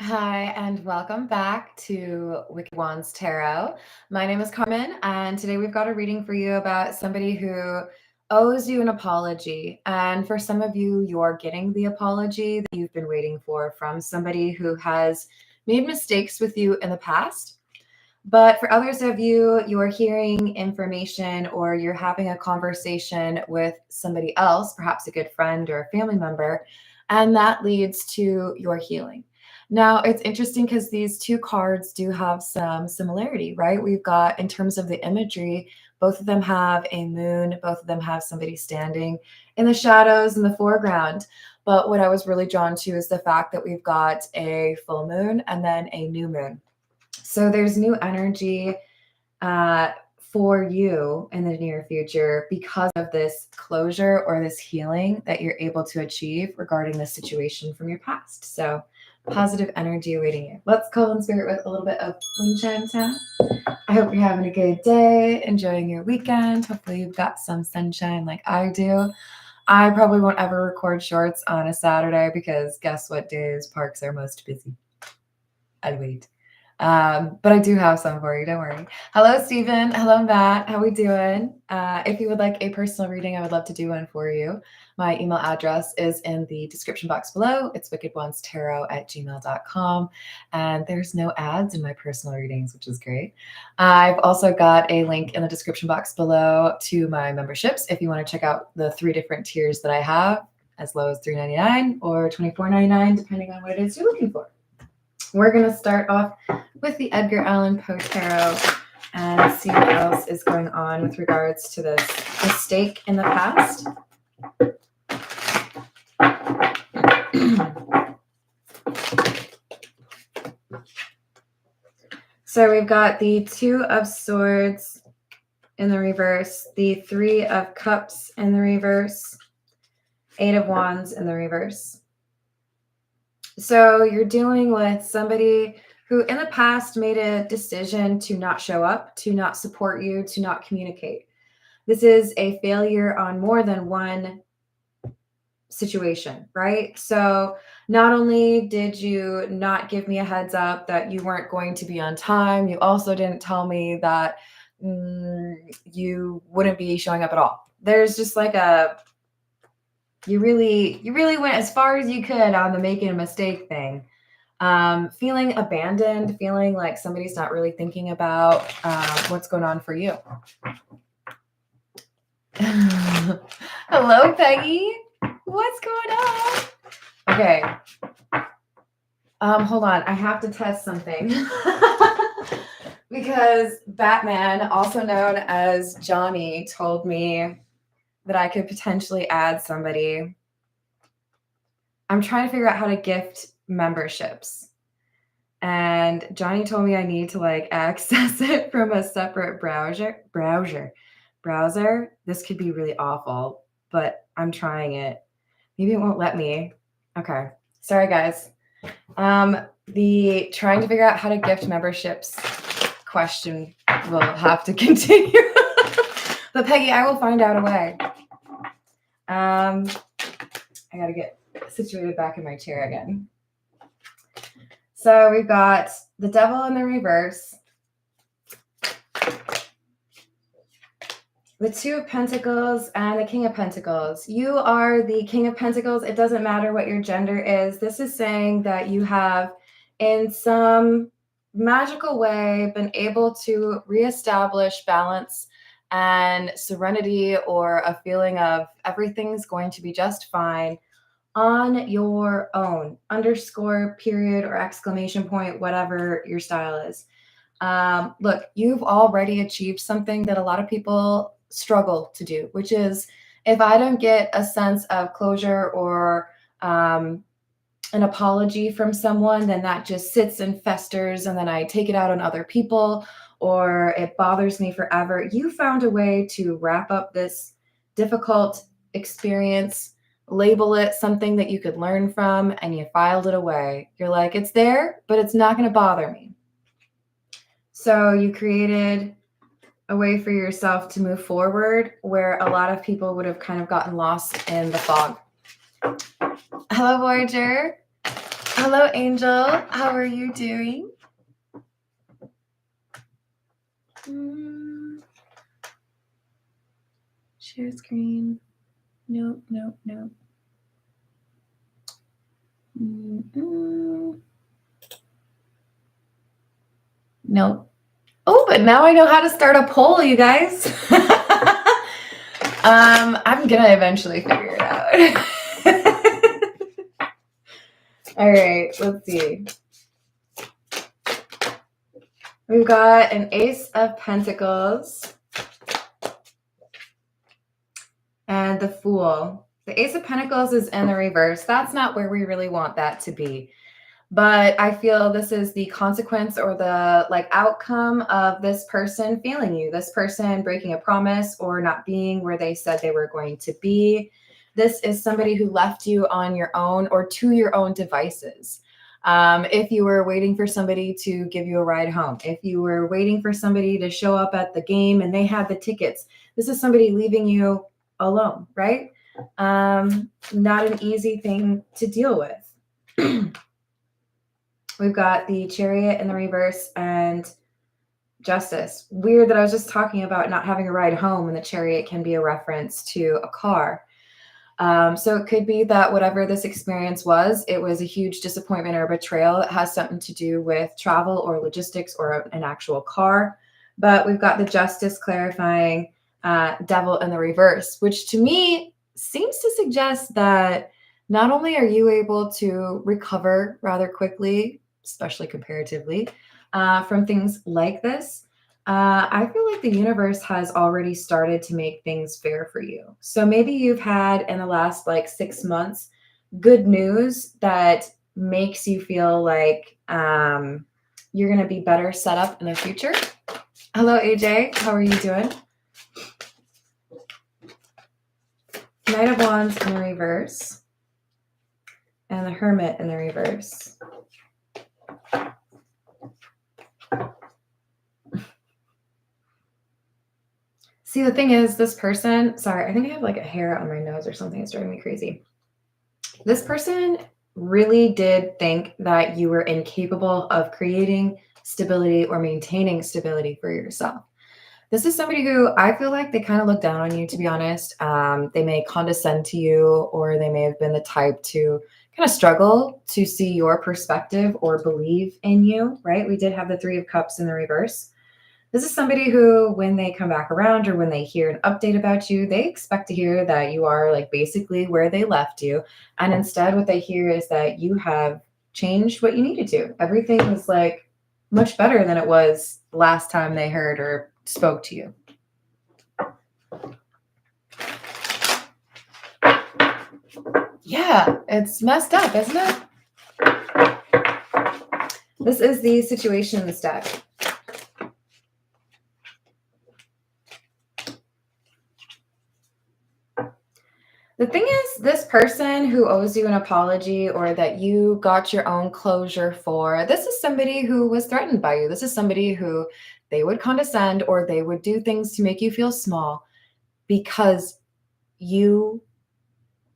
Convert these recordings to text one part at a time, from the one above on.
Hi, and welcome back to Wicked Wands Tarot. My name is Carmen, and today we've got a reading for you about somebody who owes you an apology. And for some of you, you're getting the apology that you've been waiting for from somebody who has made mistakes with you in the past. But for others of you, you're hearing information or you're having a conversation with somebody else, perhaps a good friend or a family member, and that leads to your healing. Now, it's interesting because these two cards do have some similarity, right? We've got, in terms of the imagery, both of them have a moon, both of them have somebody standing in the shadows in the foreground. But what I was really drawn to is the fact that we've got a full moon and then a new moon. So there's new energy for you in the near future because of this closure or this healing that you're able to achieve regarding this situation from your past. So positive energy awaiting you. Let's call in spirit with a little bit of wind chime sound. I hope you're having a good day, enjoying your weekend. Hopefully you've got some sunshine like I do. I probably won't ever record shorts on a Saturday because guess what days parks are most busy? I wait. But I do have some for you. Don't worry. Hello, Stephen. Hello, Matt. How we doing? If you would like a personal reading, I would love to do one for you. My email address is in the description box below. It's wickedwandstarot@gmail.com. And there's no ads in my personal readings, which is great. I've also got a link in the description box below to my memberships if you want to check out the 3 different tiers that I have, as low as $3.99 or $24.99, depending on what it is you're looking for. We're going to start off with the Edgar Allan Poe Tarot and see what else is going on with regards to this mistake in the past. So we've got the 2 of Swords in the reverse, the 3 of Cups in the reverse, 8 of Wands in the reverse. So you're dealing with somebody who in the past made a decision to not show up, to not support you, to not communicate. This is a failure on more than one situation, right? So not only did you not give me a heads up that you weren't going to be on time, you also didn't tell me that you wouldn't be showing up at all. There's just like you really went as far as you could on the making a mistake thing. Feeling abandoned, feeling like somebody's not really thinking about what's going on for you. Hello, Peggy. What's going on? Okay. Hold on. I have to test something. Because Batman, also known as Johnny, told me that I could potentially add somebody. I'm trying to figure out how to gift memberships. And Johnny told me I need to like access it from a separate browser. This could be really awful, but I'm trying it. Maybe it won't let me. Okay. Sorry, guys. The trying to figure out how to gift memberships question will have to continue. But Peggy, I will find out a way. I gotta get situated back in my chair again. So we've got the Devil in the reverse, the 2 of Pentacles, and the King of Pentacles. You are the King of Pentacles. It doesn't matter what your gender is. This is saying that you have, in some magical way, been able to reestablish balance and serenity, or a feeling of everything's going to be just fine on your own. Underscore, period, or exclamation point, whatever your style is. Look, you've already achieved something that a lot of people struggle to do, which is, if I don't get a sense of closure or an apology from someone, then that just sits and festers, and then I take it out on other people, or it bothers me forever. You found a way to wrap up this difficult experience, label it something that you could learn from, and you filed it away. You're like, it's there, but it's not going to bother me. So you created a way for yourself to move forward where a lot of people would have kind of gotten lost in the fog. Hello, Voyager. Hello, Angel. How are you doing? Share screen. Nope. Nope. Oh, but now I know how to start a poll, you guys. I'm gonna eventually figure it out. All right, let's see. We've got an Ace of Pentacles and the Fool. The Ace of Pentacles is in the reverse. That's not where we really want that to be. But I feel this is the consequence or the outcome of this person failing you, this person breaking a promise or not being where they said they were going to be. This is somebody who left you on your own or to your own devices. If you were waiting for somebody to give you a ride home, if you were waiting for somebody to show up at the game and they had the tickets, this is somebody leaving you alone, right? Not an easy thing to deal with. We've got the Chariot in the reverse and Justice. Weird that I was just talking about not having a ride home, and the Chariot can be a reference to a car. So it could be that whatever this experience was, it was a huge disappointment or betrayal. It has something to do with travel or logistics or an actual car. But we've got the Justice clarifying Devil in the reverse, which to me seems to suggest that not only are you able to recover rather quickly, especially comparatively, from things like this, I feel like the universe has already started to make things fair for you. So maybe you've had in the last 6 months good news that makes you feel like you're going to be better set up in the future. Hello, AJ. How are you doing? Knight of Wands in the reverse and the Hermit in the reverse. See, the thing is, this person, sorry, I think I have a hair on my nose or something. It's driving me crazy. This person really did think that you were incapable of creating stability or maintaining stability for yourself. This is somebody who I feel like they kind of look down on you, to be honest. They may condescend to you, or they may have been the type to kind of struggle to see your perspective or believe in you, right? We did have the Three of Cups in the reverse. This is somebody who, when they come back around or when they hear an update about you, they expect to hear that you are basically where they left you. And instead, what they hear is that you have changed what you needed to. Everything is much better than it was last time they heard or spoke to you. Yeah, it's messed up, isn't it? This is the situation stack. The thing is, this person who owes you an apology or that you got your own closure for, this is somebody who was threatened by you. This is somebody who they would condescend or they would do things to make you feel small because you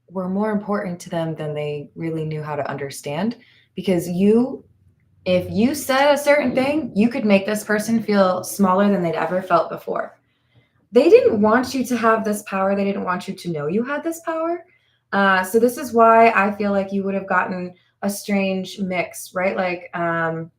were more important to them than they really knew how to understand. Because if you said a certain thing, you could make this person feel smaller than they'd ever felt before. They didn't want you to have this power. They didn't want you to know you had this power. So this is why I feel like you would have gotten a strange mix, right? A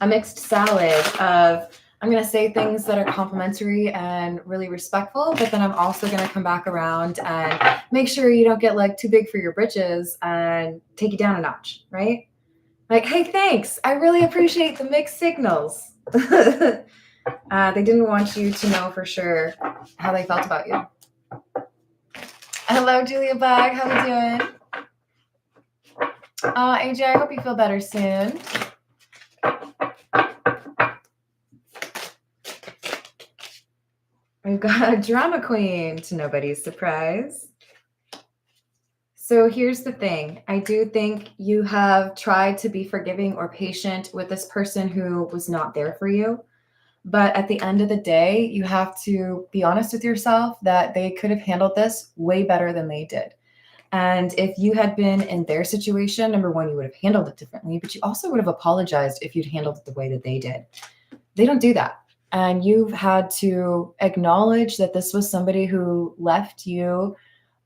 mixed salad of, I'm going to say things that are complimentary and really respectful, but then I'm also going to come back around and make sure you don't get too big for your britches and take you down a notch, right? Hey, thanks. I really appreciate the mixed signals. They didn't want you to know for sure how they felt about you. Hello, Julia Bag. How we doing? AJ, I hope you feel better soon. We've got a drama queen, to nobody's surprise. So here's the thing. I do think you have tried to be forgiving or patient with this person who was not there for you. But at the end of the day, you have to be honest with yourself that they could have handled this way better than they did. And if you had been in their situation, number one, you would have handled it differently, but you also would have apologized if you'd handled it the way that they did. They don't do that. And you've had to acknowledge that this was somebody who left you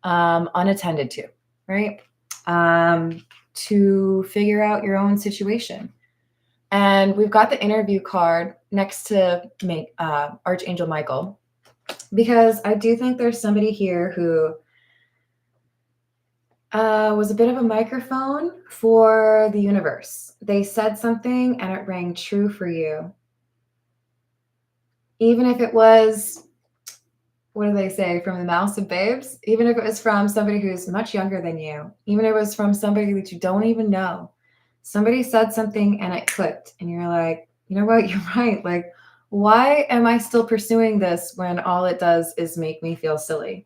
unattended to, right? To figure out your own situation. And we've got the interview card next to Archangel Michael, because I do think there's somebody here who was a bit of a microphone for the universe. They said something and it rang true for you. Even if it was, what do they say, from the mouths of babes? Even if it was from somebody who's much younger than you, even if it was from somebody that you don't even know, somebody said something and it clicked and you're like, you know what, you're right. Like, why am I still pursuing this when all it does is make me feel silly?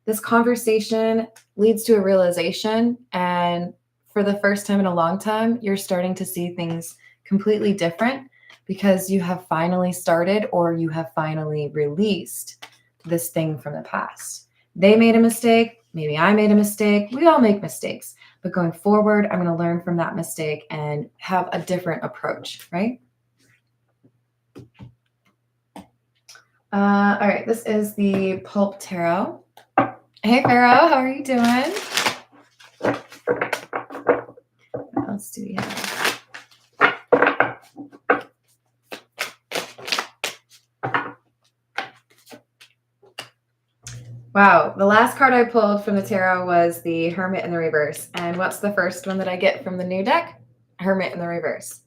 This conversation leads to a realization, and for the first time in a long time, you're starting to see things completely different because you have finally started, or you have finally released this thing from the past. They made a mistake. Maybe I made a mistake. We all make mistakes. But going forward, I'm going to learn from that mistake and have a different approach, right? All right, this is the Pulp Tarot. Hey, Pharaoh, how are you doing? What else do we have? Wow, the last card I pulled from the tarot was the Hermit in the reverse. And what's the first one that I get from the new deck? Hermit in the reverse.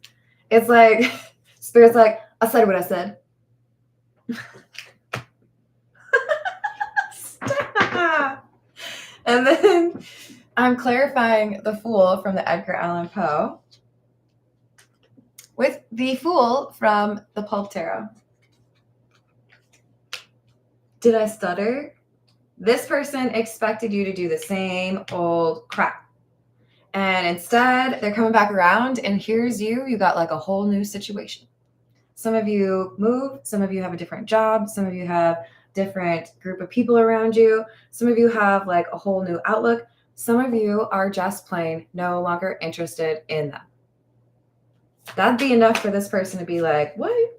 It's like, Spirit's like, I said what I said. Stop. And then I'm clarifying the Fool from the Edgar Allan Poe with the Fool from the Pulp Tarot. Did I stutter? This person expected you to do the same old crap. And instead, they're coming back around, and here's you. You got like a whole new situation. Some of you move. Some of you have a different job. Some of you have different group of people around you. Some of you have like a whole new outlook. Some of you are just plain no longer interested in them. That'd be enough for this person to be like, what?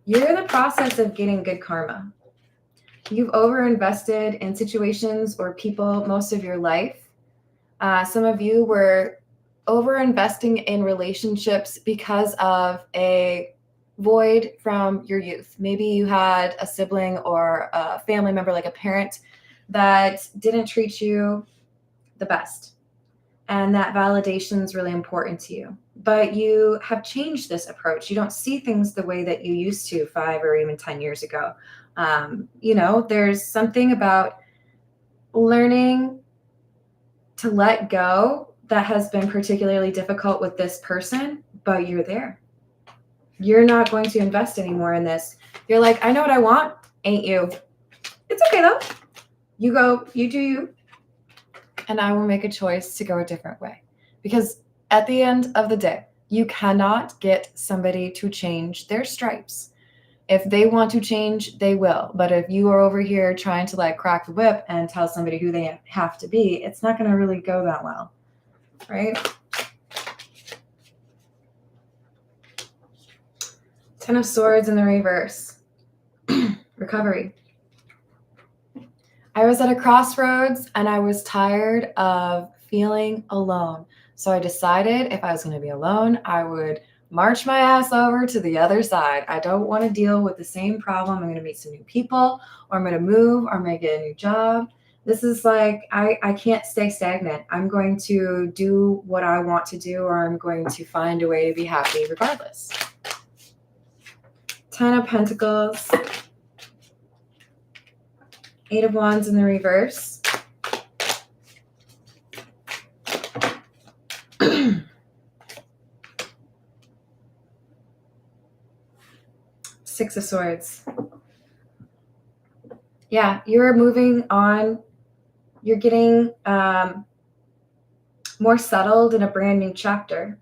You're in the process of getting good karma. You've overinvested in situations or people most of your life. Some of you were overinvesting in relationships because of a void from your youth. Maybe you had a sibling or a family member, like a parent, that didn't treat you the best. And that validation is really important to you. But you have changed this approach. You don't see things the way that you used to 5 or even 10 years ago. There's something about learning to let go that has been particularly difficult with this person, but you're there. You're not going to invest anymore in this. You're like, I know what I want, ain't you? It's okay though. You go, you do you, and I will make a choice to go a different way. Because at the end of the day, you cannot get somebody to change their stripes. If they want to change, they will. But if you are over here trying to like crack the whip and tell somebody who they have to be, it's not going to really go that well, right? Ten of Swords in the reverse. Recovery. I was at a crossroads and I was tired of feeling alone. So I decided if I was going to be alone, I would march my ass over to the other side. I don't want to deal with the same problem. I'm going to meet some new people, or I'm going to move, or I'm going to get a new job. This is like, I can't stay stagnant. I'm going to do what I want to do, or I'm going to find a way to be happy regardless. 10 of Pentacles. 8 of Wands in the reverse. Six of Swords. Yeah, you're moving on. You're getting more settled in a brand new chapter.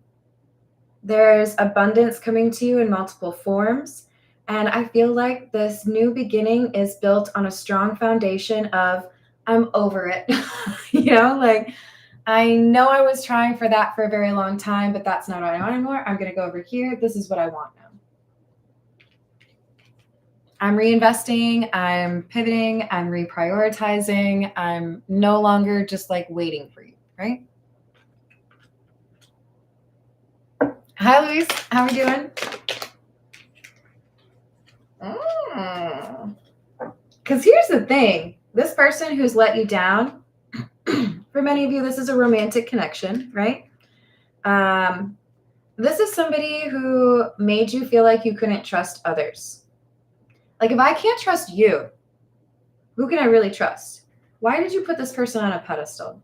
There's abundance coming to you in multiple forms. And I feel like this new beginning is built on a strong foundation of I'm over it. You know, like I know I was trying for that for a very long time, but that's not what I want anymore. I'm going to go over here. This is what I want now. I'm reinvesting, I'm pivoting, I'm reprioritizing. I'm no longer just like waiting for you, right? Hi, Luis. How are we doing? Because here's the thing. This person who's let you down, for many of you, this is a romantic connection, right? This is somebody who made you feel like you couldn't trust others. Like, if I can't trust you, who can I really trust? Why did you put this person on a pedestal?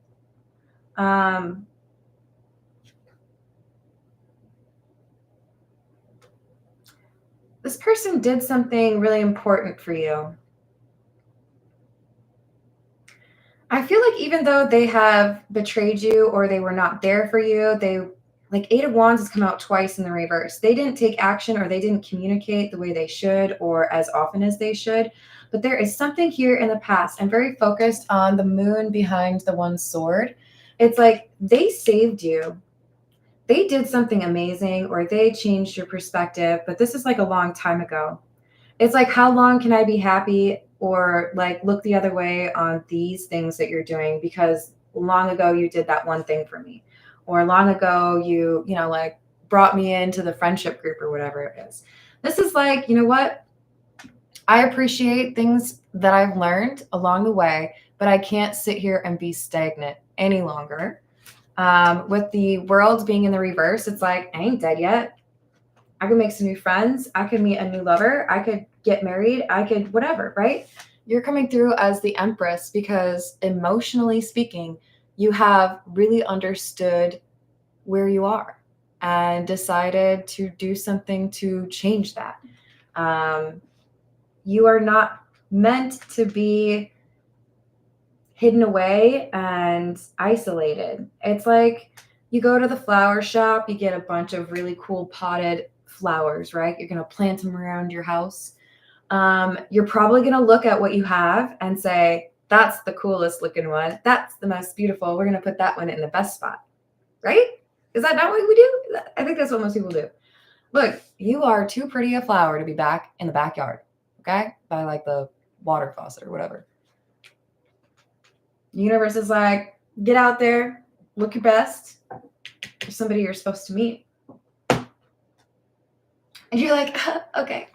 This person did something really important for you. I feel like even though they have betrayed you or they were not there for you, they like Eight of Wands has come out twice in the reverse. They didn't take action or they didn't communicate the way they should or as often as they should. But there is something here in the past. I'm very focused on the moon behind the one sword. It's like they saved you. They did something amazing or they changed your perspective, but this is like a long time ago. It's like, how long can I be happy or like look the other way on these things that you're doing because long ago you did that one thing for me, or long ago you know, like brought me into the friendship group or whatever it is. This is like, you know what? I appreciate things that I've learned along the way, but I can't sit here and be stagnant any longer. With the world being in the reverse, it's like, I ain't dead yet. I could make some new friends. I could meet a new lover. I could get married. I could whatever, right? You're coming through as the Empress because emotionally speaking, you have really understood where you are and decided to do something to change that. You are not meant to be hidden away and isolated. It's like you go to the flower shop, you get a bunch of really cool potted flowers, right? You're going to plant them around your house. You're probably going to look at what you have and say, that's the coolest looking one. That's the most beautiful. We're going to put that one in the best spot, right? Is that not what we do? I think that's what most people do. Look, you are too pretty a flower to be back in the backyard, okay? By like the water faucet or whatever. The universe is like, get out there, look your best for somebody you're supposed to meet. And you're like, okay,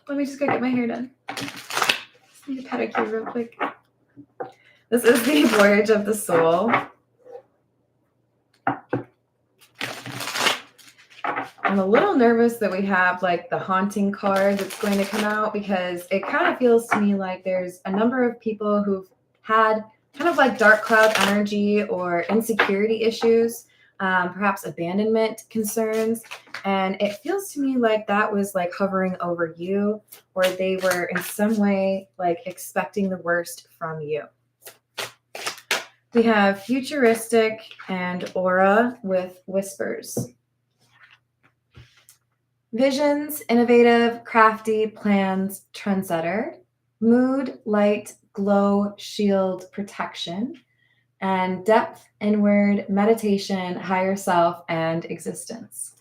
let me just go get my hair done. Just need a pedicure real quick. This is the Voyage of the Soul. I'm a little nervous that we have like the haunting card that's going to come out because it kind of feels to me like there's a number of people who've had kind of like dark cloud energy or insecurity issues, perhaps abandonment concerns. And it feels to me like that was like hovering over you, or they were in some way like expecting the worst from you. We have futuristic and aura with whispers. Visions, innovative, crafty, plans, trendsetter. Mood, light, glow, shield, protection. And depth, inward, meditation, higher self, and existence.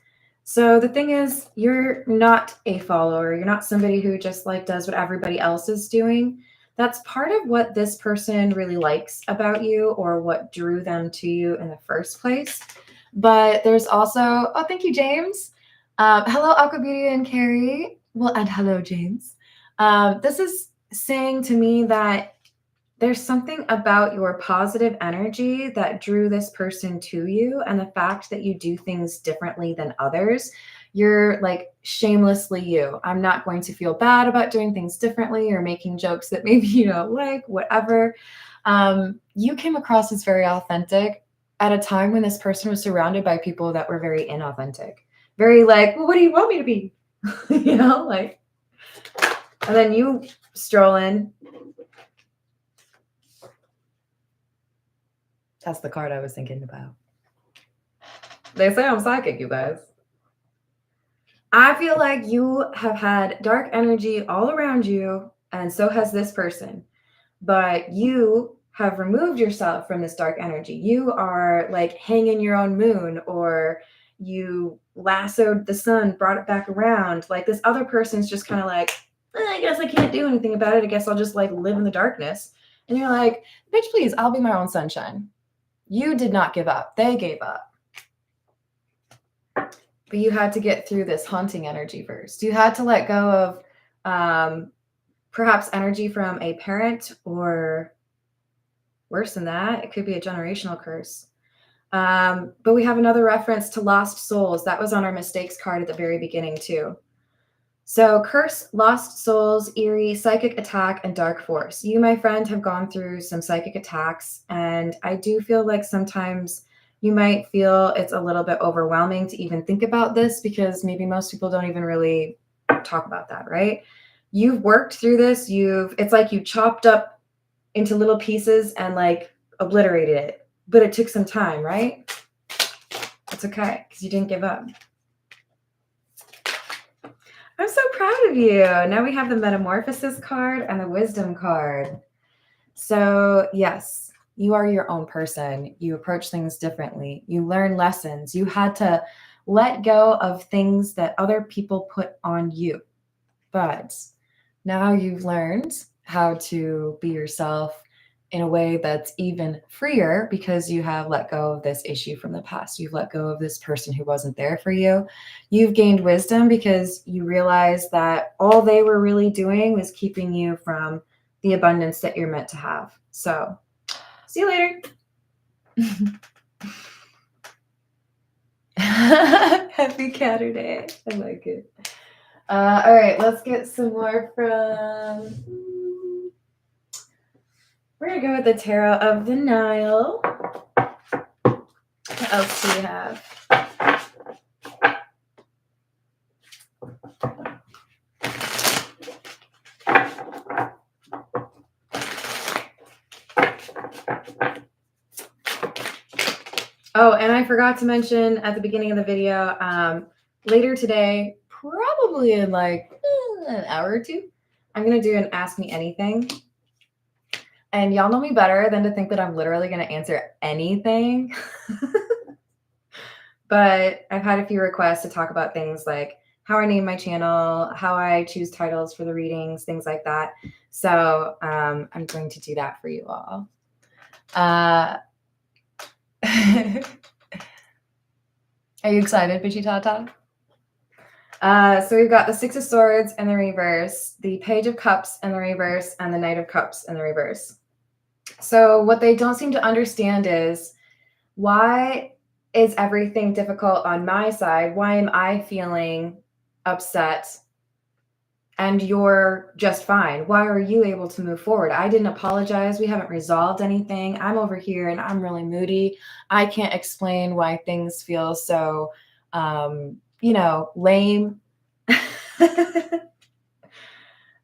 So the thing is, you're not a follower. You're not somebody who just like does what everybody else is doing. That's part of what this person really likes about you or what drew them to you in the first place. But there's also, oh, thank you, James. Hello, Aqua Beauty and Carrie. Well, and hello, James. This is saying to me that there's something about your positive energy that drew this person to you, and the fact that you do things differently than others. You're like shamelessly you. I'm not going to feel bad about doing things differently or making jokes that maybe you don't like, whatever. You came across as very authentic at a time when this person was surrounded by people that were very inauthentic. Very like, well, what do you want me to be? You know, like, and then you stroll in. That's the card I was thinking about. They say I'm psychic, you guys. I feel like you have had dark energy all around you, and so has this person. but you have removed yourself from this dark energy. You are like hanging your own moon, or you lassoed the sun, brought it back around. Like this other person's just kind of like, I guess I can't do anything about it. I guess I'll just like live in the darkness. And you're like, bitch, please, I'll be my own sunshine. You did not give up. They gave up. But you had to get through this haunting energy first. You had to let go of perhaps energy from a parent, or worse than that, it could be a generational curse. But we have another reference to lost souls. That was on our mistakes card at the very beginning too. So curse, lost souls, eerie, psychic attack, and dark force. You, my friend, have gone through some psychic attacks, and I do feel like sometimes you might feel it's a little bit overwhelming to even think about this, because maybe most people don't even really talk about that, right? You've worked through this. It's like you chopped up into little pieces and like obliterated it, but it took some time, right? It's okay, because you didn't give up. I'm so proud of you. Now we have the Metamorphosis card and the Wisdom card. So yes, you are your own person. You approach things differently. You learn lessons. You had to let go of things that other people put on you. But now you've learned how to be yourself in a way that's even freer, because you have let go of this issue from the past. You've let go of this person who wasn't there for you. You've gained wisdom because you realize that all they were really doing was keeping you from the abundance that you're meant to have. So, see you later. Happy Saturday. I like it. All right, let's get some more from... We're going to go with the Tarot of the Nile. What else do we have? Oh, and I forgot to mention at the beginning of the video, later today, probably in like an hour or two, I'm going to do an Ask Me Anything. And y'all know me better than to think that I'm literally going to answer anything. But I've had a few requests to talk about things like how I name my channel, how I choose titles for the readings, things like that. So I'm going to do that for you all. Are you excited, Pichitata? So we've got the Six of Swords in the reverse, the Page of Cups in the reverse, and the Knight of Cups in the reverse. So what they don't seem to understand is, why is everything difficult on my side? Why am I feeling upset and you're just fine? Why are you able to move forward? I didn't apologize. We haven't resolved anything. I'm over here and I'm really moody. I can't explain why things feel so, lame.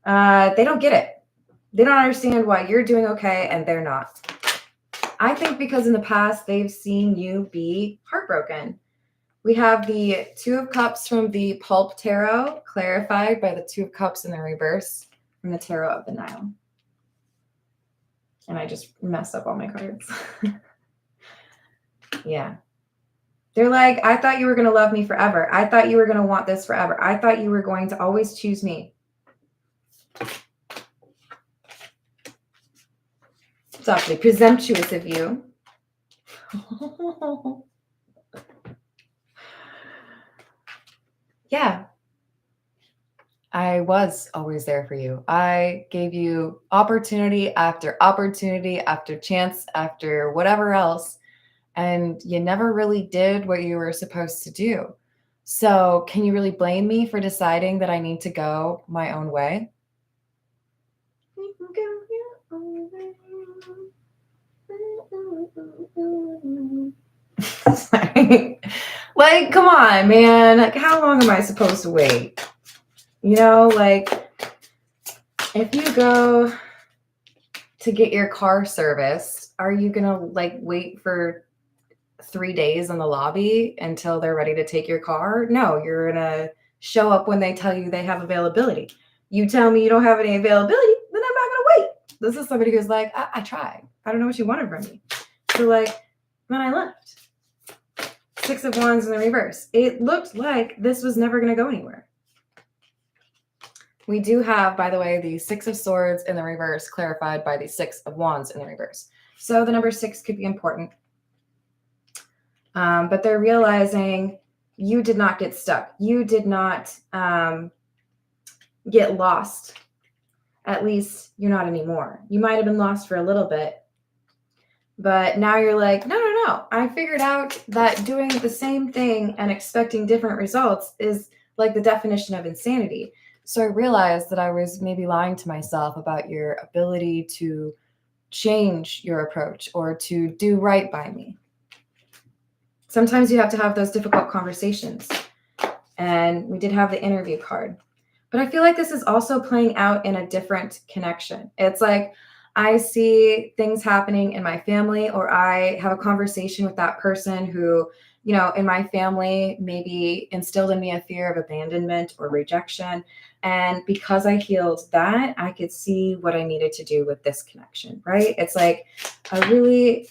They don't get it. They don't understand why you're doing okay and they're not. I think because in the past, they've seen you be heartbroken. We have the Two of Cups from the Pulp Tarot, clarified by the Two of Cups in the reverse from the Tarot of the Nile. And I just messed up all my cards. Yeah. They're like, I thought you were going to love me forever. I thought you were going to want this forever. I thought you were going to always choose me. It's awfully presumptuous of you. Yeah. I was always there for you. I gave you opportunity after chance after whatever else, and you never really did what you were supposed to do. So can you really blame me for deciding that I need to go my own way? You can go your own way. Sorry. Like, come on, man. Like, how long am I supposed to wait? You know, like, if you go to get your car serviced, are you going to, like, wait for 3 days in the lobby until they're ready to take your car? No, you're going to show up when they tell you they have availability. You tell me you don't have any availability, then I'm not going to wait. This is somebody who's like, I tried. I don't know what you wanted from me. So like, when I left, Six of Wands in the reverse. It looked like this was never going to go anywhere. We do have, by the way, the Six of Swords in the reverse clarified by the Six of Wands in the reverse. So the number 6 could be important. But they're realizing you did not get stuck. You did not get lost. At least you're not anymore. You might have been lost for a little bit, but now you're like, no. I figured out that doing the same thing and expecting different results is like the definition of insanity. So I realized that I was maybe lying to myself about your ability to change your approach or to do right by me. Sometimes you have to have those difficult conversations. And we did have the interview card. But I feel like this is also playing out in a different connection. It's like I see things happening in my family, or I have a conversation with that person who, you know, in my family maybe instilled in me a fear of abandonment or rejection. And because I healed that, I could see what I needed to do with this connection, right? It's like a really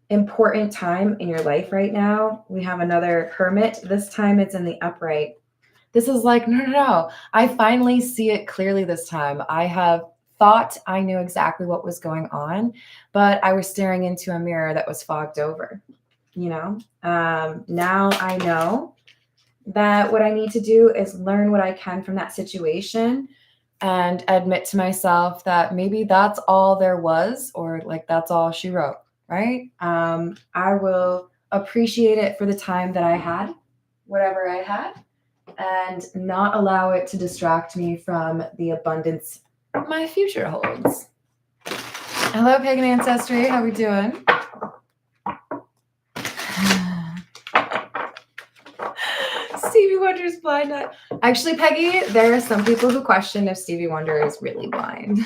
important time in your life right now. We have another Hermit. This time it's in the upright. This is like, no. I finally see it clearly this time. I have thought I knew exactly what was going on, but I was staring into a mirror that was fogged over, you know? Now I know that what I need to do is learn what I can from that situation and admit to myself that maybe that's all there was, or like that's all she wrote, right? I will appreciate it for the time that I had, whatever I had, and not allow it to distract me from the abundance my future holds. Hello, Pagan Ancestry. How we doing? Stevie Wonder's blind. Actually, Peggy, there are some people who question if Stevie Wonder is really blind.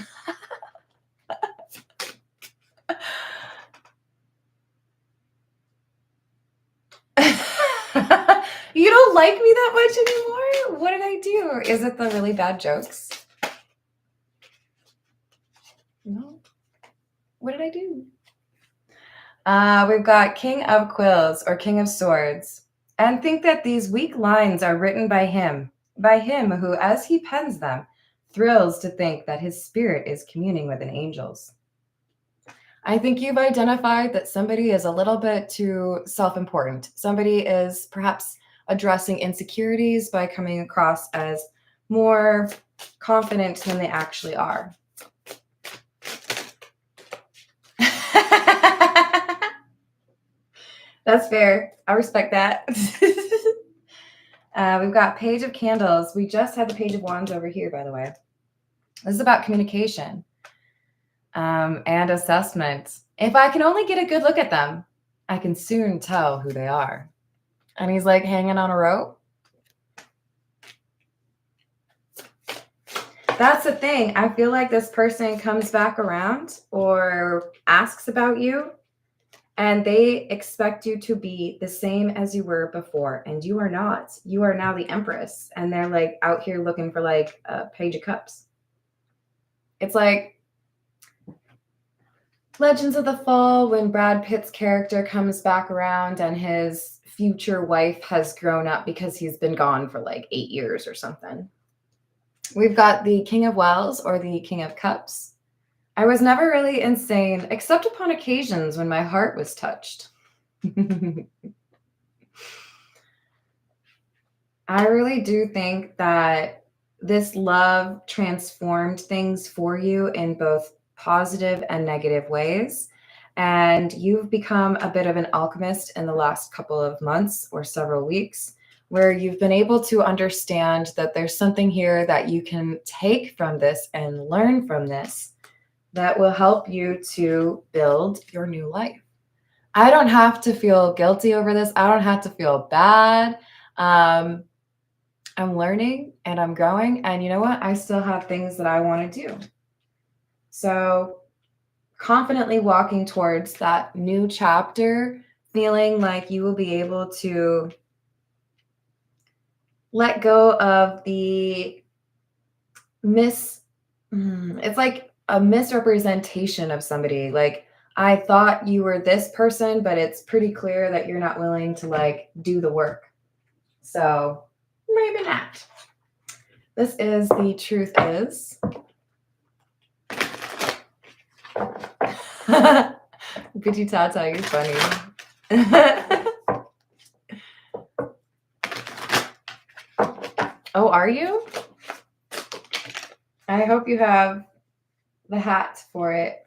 You don't like me that much anymore? What did I do? Is it the really bad jokes? No. What did I do? We've got King of Quills or King of Swords. And think that these weak lines are written by him who, as he pens them, thrills to think that his spirit is communing with an angel's. I think you've identified that somebody is a little bit too self-important. Somebody is perhaps addressing insecurities by coming across as more confident than they actually are. That's fair. I respect that. We've got Page of Candles. We just had the Page of Wands over here, by the way. This is about communication and assessment. If I can only get a good look at them, I can soon tell who they are. And he's like hanging on a rope. That's the thing. I feel like this person comes back around or asks about you, and they expect you to be the same as you were before. And you are not. You are now the Empress. And they're like out here looking for like a Page of Cups. It's like Legends of the Fall, when Brad Pitt's character comes back around and his future wife has grown up because he's been gone for like 8 years or something. We've got the King of Wells or the King of Cups. I was never really insane, except upon occasions when my heart was touched. I really do think that this love transformed things for you in both positive and negative ways. And you've become a bit of an alchemist in the last couple of months or several weeks, where you've been able to understand that there's something here that you can take from this and learn from this that will help you to build your new life. I don't have to feel guilty over this. I don't have to feel bad. I'm learning and I'm growing. And you know what? I still have things that I want to do. So confidently walking towards that new chapter, feeling like you will be able to let go of the it's like a misrepresentation of somebody. Like, I thought you were this person, but it's pretty clear that you're not willing to like do the work. So maybe not. This is the truth is. Bitchy Tata, you're funny. Oh, are you? I hope you have the hat for it.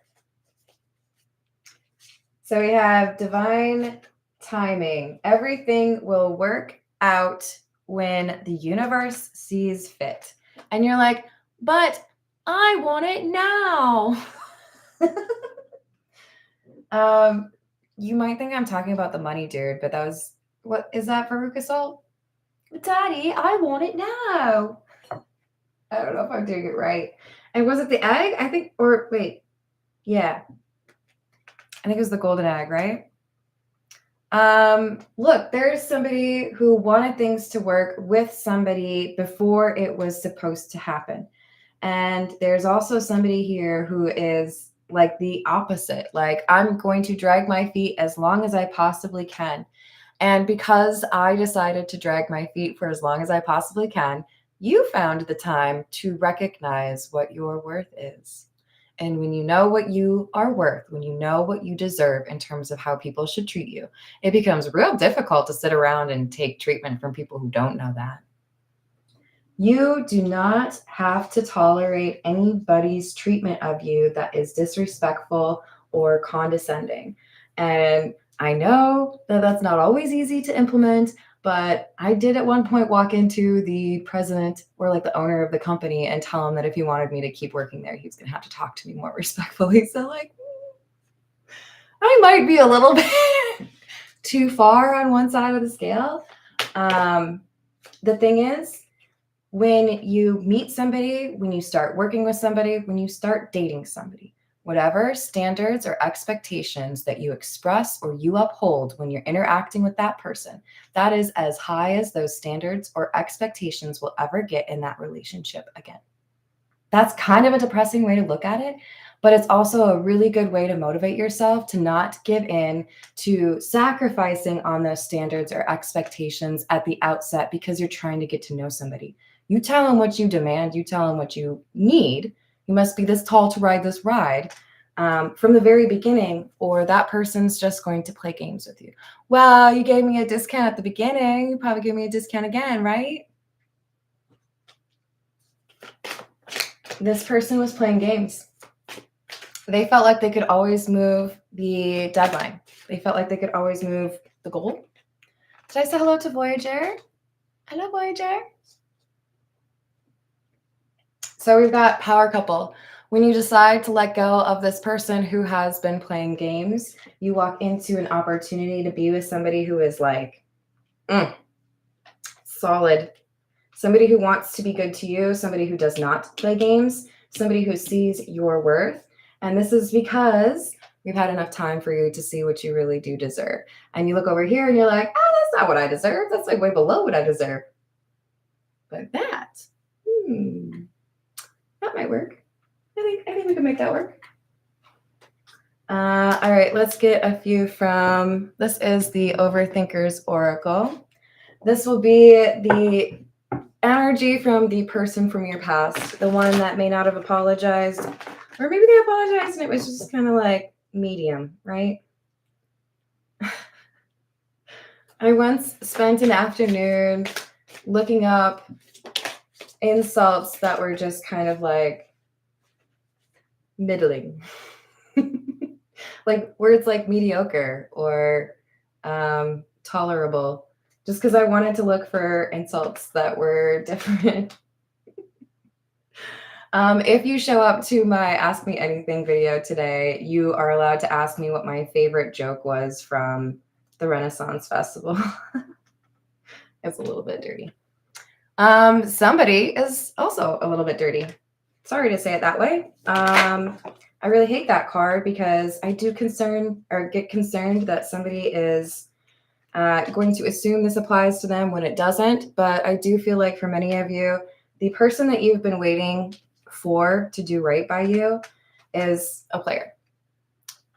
So we have divine timing. Everything will work out when the universe sees fit. And you're like, but I want it now. You might think I'm talking about the money dude, but that was, what is that for Salt? Daddy, I want it now. I don't know if I'm doing it right. And was it the egg? I think, or wait, yeah. I think it was the golden egg, right? Look, there's somebody who wanted things to work with somebody before it was supposed to happen. And there's also somebody here who is like the opposite. Like, I'm going to drag my feet as long as I possibly can. And because I decided to drag my feet for as long as I possibly can, you found the time to recognize what your worth is. And when you know what you are worth, when you know what you deserve in terms of how people should treat you, it becomes real difficult to sit around and take treatment from people who don't know that. You do not have to tolerate anybody's treatment of you that is disrespectful or condescending. And I know that that's not always easy to implement, but I did at one point walk into the president or like the owner of the company and tell him that if he wanted me to keep working there, he was going to have to talk to me more respectfully. So like, I might be a little bit too far on one side of the scale. The thing is, when you meet somebody, when you start working with somebody, when you start dating somebody, whatever standards or expectations that you express or you uphold when you're interacting with that person, that is as high as those standards or expectations will ever get in that relationship again. That's kind of a depressing way to look at it, but it's also a really good way to motivate yourself to not give in to sacrificing on those standards or expectations at the outset because you're trying to get to know somebody. You tell them what you demand, you tell them what you need. You must be this tall to ride this ride from the very beginning, or that person's just going to play games with you. Well, you gave me a discount at the beginning. You probably give me a discount again, right? This person was playing games. They felt like they could always move the deadline. They felt like they could always move the goal. Did I say hello to Voyager? Hello, Voyager. So we've got power couple. When you decide to let go of this person who has been playing games, you walk into an opportunity to be with somebody who is like, solid. Somebody who wants to be good to you, somebody who does not play games, somebody who sees your worth. And this is because we've had enough time for you to see what you really do deserve. And you look over here and you're like, oh, that's not what I deserve. That's like way below what I deserve. But that might work. I think we can make that work. All right, let's get a few from, this is the Overthinker's Oracle. This will be the energy from the person from your past, the one that may not have apologized, or maybe they apologized and it was just kind of like medium, right? I once spent an afternoon looking up insults that were just kind of like middling. Like words like mediocre or tolerable, just because I wanted to look for insults that were different. If you show up to my Ask Me Anything video today, you are allowed to ask me what my favorite joke was from the Renaissance Festival. It's a little bit dirty. Somebody is also a little bit dirty. Sorry to say it that way. I really hate that card because I do get concerned that somebody is going to assume this applies to them when it doesn't. But I do feel like for many of you, the person that you've been waiting for to do right by you is a player.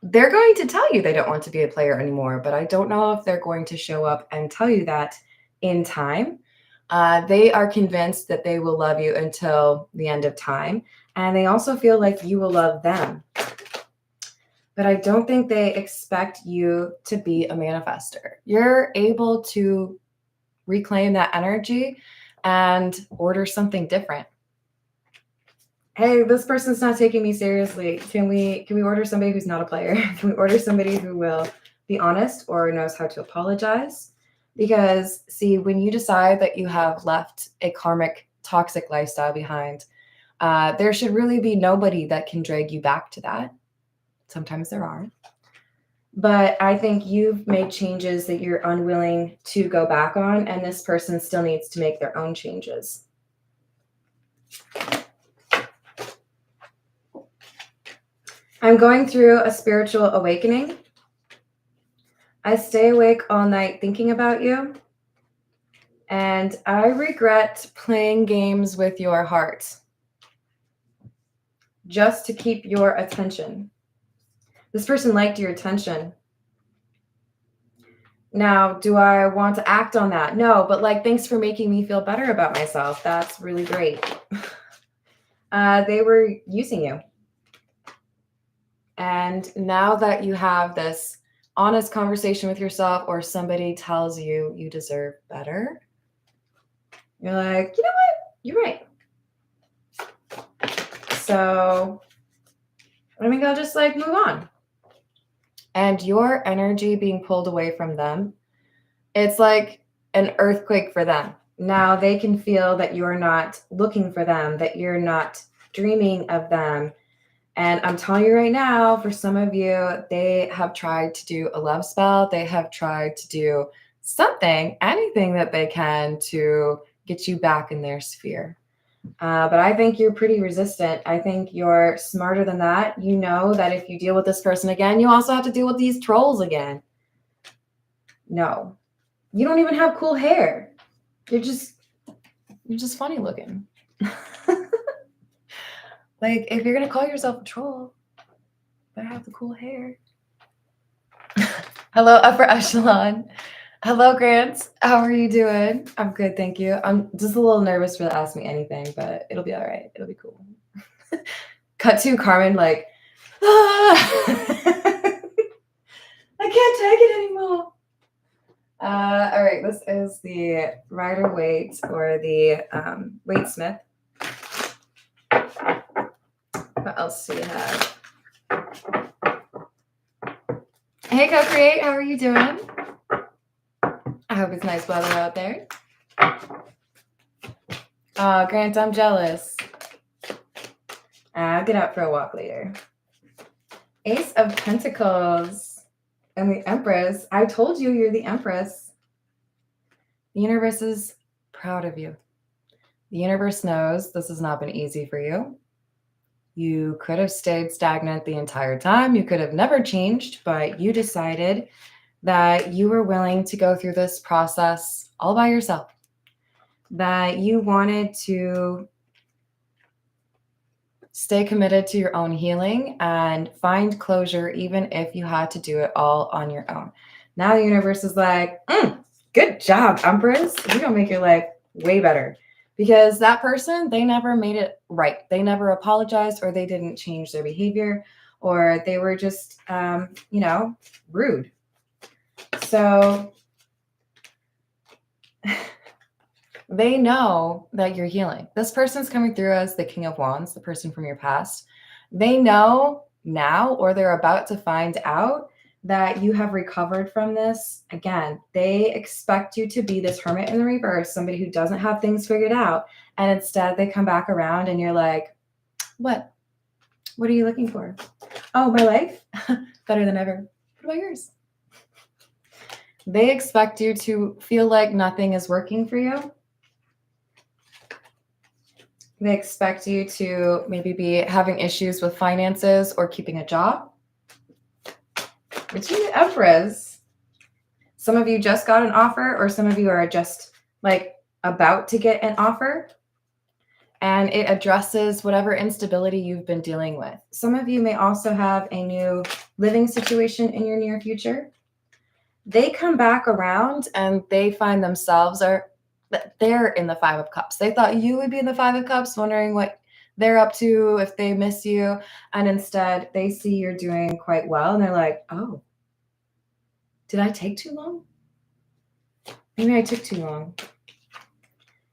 They're going to tell you they don't want to be a player anymore, but I don't know if they're going to show up and tell you that in time. They are convinced that they will love you until the end of time, and they also feel like you will love them. But I don't think they expect you to be a manifester. You're able to reclaim that energy and order something different. Hey, this person's not taking me seriously. Can we order somebody who's not a player? Can we order somebody who will be honest or knows how to apologize? Because see, when you decide that you have left a karmic, toxic lifestyle behind, there should really be nobody that can drag you back to that. Sometimes there are. But I think you've made changes that you're unwilling to go back on, and this person still needs to make their own changes. I'm going through a spiritual awakening. I stay awake all night thinking about you, and I regret playing games with your heart just to keep your attention. This person liked your attention. Now, do I want to act on that? No, but like, thanks for making me feel better about myself. That's really great. They were using you. And now that you have this honest conversation with yourself, or somebody tells you you deserve better, you're like, you know what? You're right. So I think I'll just like move on. And your energy being pulled away from them, it's like an earthquake for them. Now they can feel that you're not looking for them, that you're not dreaming of them. And I'm telling you right now, for some of you, they have tried to do a love spell. They have tried to do something, anything that they can to get you back in their sphere. But I think you're pretty resistant. I think you're smarter than that. You know that if you deal with this person again, you also have to deal with these trolls again. No, you don't even have cool hair. You're just funny looking. Like, if you're going to call yourself a troll, better have the cool hair. Hello, upper echelon. Hello, Grant. How are you doing? I'm good, thank you. I'm just a little nervous for the Ask Me Anything, but it'll be all right. It'll be cool. Cut to Carmen like, I can't take it anymore. All right, this is the Rider-Waite or the Waite-Smith. What else do we have? Hey, Co-Create, how are you doing? I hope it's nice weather out there. Oh, Grant, I'm jealous. I'll get out for a walk later. Ace of Pentacles and the Empress. I told you you're the Empress. The universe is proud of you. The universe knows this has not been easy for you. You could have stayed stagnant the entire time. You could have never changed, but you decided that you were willing to go through this process all by yourself, that you wanted to stay committed to your own healing and find closure, even if you had to do it all on your own. Now the universe is like, good job, Empress. We're going to make your life way better. Because that person, they never made it right. They never apologized, or they didn't change their behavior, or they were just, rude. So they know that you're healing. This person's coming through as the King of Wands, the person from your past. They know now, or they're about to find out, that you have recovered from this. Again, they expect you to be this hermit in the reverse, somebody who doesn't have things figured out. And instead they come back around and you're like, what? What are you looking for? Oh, my life? Better than ever. What about yours? They expect you to feel like nothing is working for you. They expect you to maybe be having issues with finances or keeping a job. But you're the Empress. Some of you just got an offer, or some of you are just like about to get an offer. and it addresses whatever instability you've been dealing with. Some of you may also have a new living situation in your near future. They come back around and they find themselves they're in the Five of Cups. They thought you would be in the Five of Cups, wondering what they're up to, if they miss you. And instead, they see you're doing quite well. And they're like, oh, did I take too long? Maybe I took too long.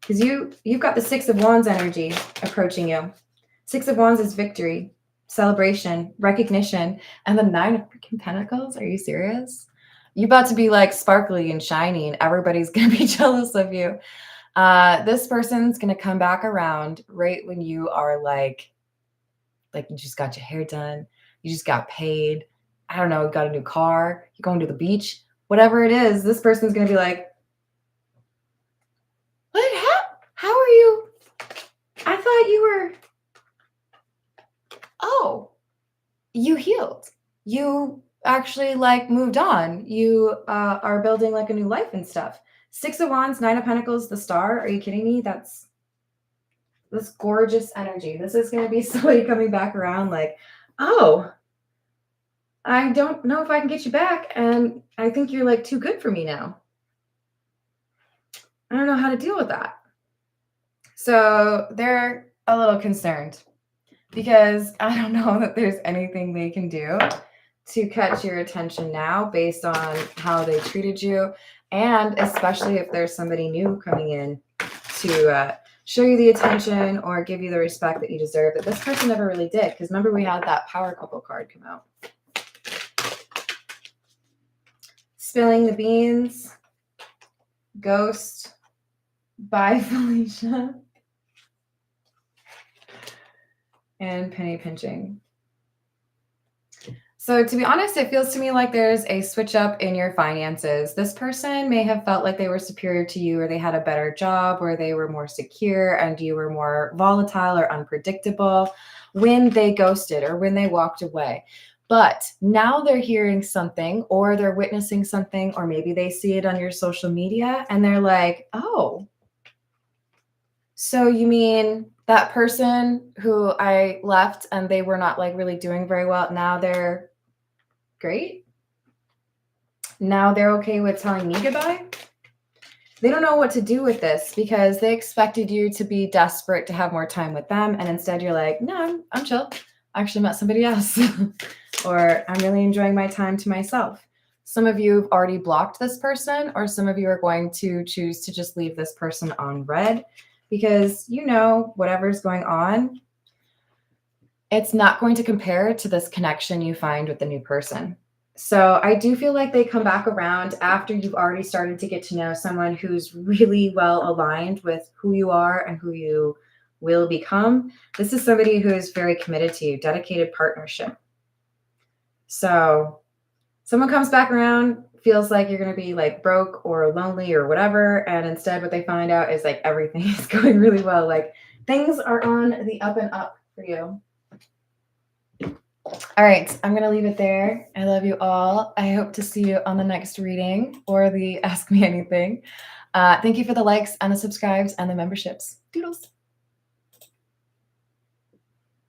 Because you've got the Six of Wands energy approaching you. Six of Wands is victory, celebration, recognition. And the Nine of freaking Pentacles? Are you serious? You're about to be like sparkly and shiny, and everybody's going to be jealous of you. This person's going to come back around right when you are like you just got your hair done, you just got paid, I don't know, you got a new car, you're going to the beach, whatever it is, this person's going to be like, what? How are you? I thought you were, oh, you healed. You actually like moved on. You are building like a new life and stuff. Six of Wands, Nine of Pentacles, the Star. Are you kidding me? That's gorgeous energy. This is going to be somebody coming back around like, oh, I don't know if I can get you back. And I think you're like too good for me now. I don't know how to deal with that. So they're a little concerned because I don't know that there's anything they can do to catch your attention now based on how they treated you. And especially if there's somebody new coming in to show you the attention or give you the respect that you deserve, that this person never really did. Because remember, we had that power couple card come out. Spilling the beans. Ghost. Bye, Felicia. And penny pinching. So to be honest, it feels to me like there's a switch up in your finances. This person may have felt like they were superior to you, or they had a better job, or they were more secure and you were more volatile or unpredictable when they ghosted or when they walked away. But now they're hearing something, or they're witnessing something, or maybe they see it on your social media and they're like, oh, so you mean that person who I left and they were not like really doing very well, now they're great? Now they're okay with telling me goodbye? They don't know what to do with this because they expected you to be desperate to have more time with them. And instead you're like, no, I'm chill. I actually met somebody else. Or I'm really enjoying my time to myself. Some of you have already blocked this person, or some of you are going to choose to just leave this person on red because you know whatever's going on, it's not going to compare to this connection you find with the new person. So I do feel like they come back around after you've already started to get to know someone who's really well aligned with who you are and who you will become. This is somebody who is very committed to you, dedicated partnership. So someone comes back around, feels like you're going to be like broke or lonely or whatever. And instead what they find out is like everything is going really well. Like things are on the up and up for you. All right, I'm going to leave it there. I love you all. I hope to see you on the next reading or the Ask Me Anything. Thank you for the likes and the subscribes and the memberships. Doodles.